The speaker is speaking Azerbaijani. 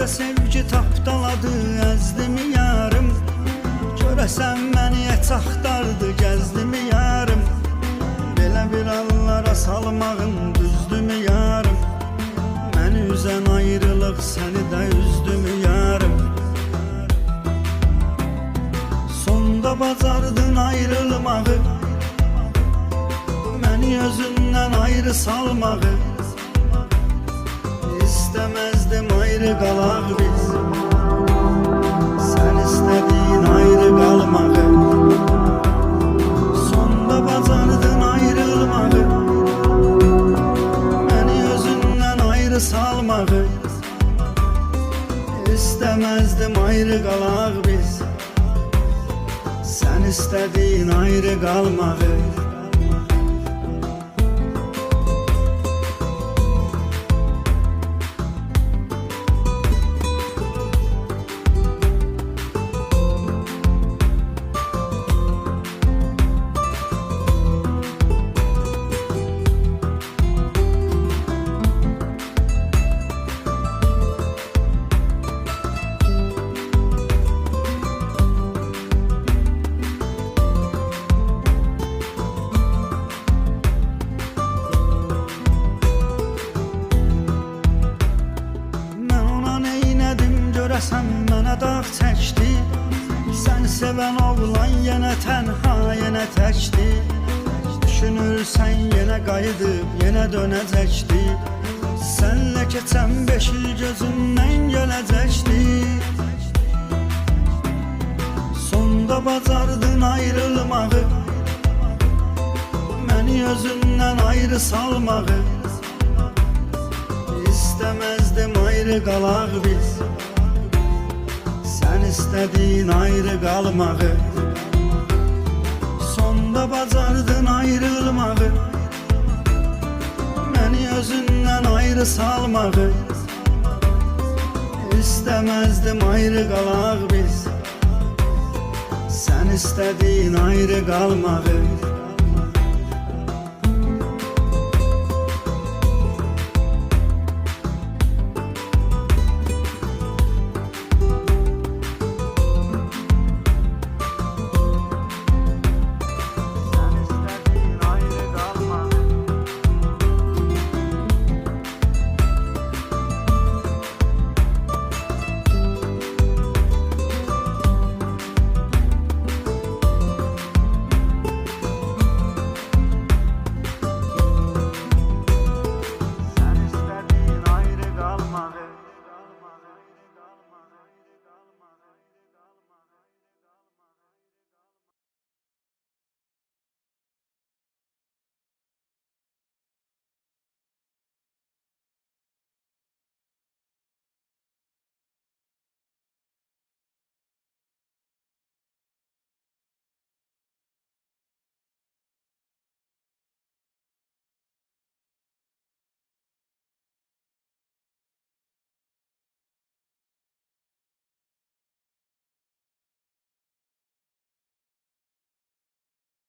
de sevgi tapdaladı, əzdimi yarım. Görəsən məni heç axtardı, gəzdimi yarım. Belə bir hallara salmağın düzdümü yarım. Məni üzən ayrılıq səni də üzdümü yarım. Sonda bacardın ayrılmağı, məni özündən ayrı salmağı. İstemezdim ayrı qalaq biz, sən istədin ayrı qalmağı. Sonda bacardın ayrılmağı, məni özündən ayrı salmağı. İstemezdim ayrı qalaq biz, sən istədin ayrı qalmağı. Görəsən mənə dağ çəkdi, sən sevən oğlan yenə tənha, yenə təkdi. Düşünürsən yenə qayıdıb, yenə dönəcəkdi. Sənlə keçən 5 il gözündən gələcəkdi. Sonda bacardın ayrılmağı, məni özündən ayrı salmağı. İstəməzdim ayrı qalaq biz, sən istədin ayrı qalmağı. Sonda bacardın ayrılmağı, məni özündən ayrı salmağı. İstəməzdim ayrı qalaq biz, sən istədin ayrı qalmağı.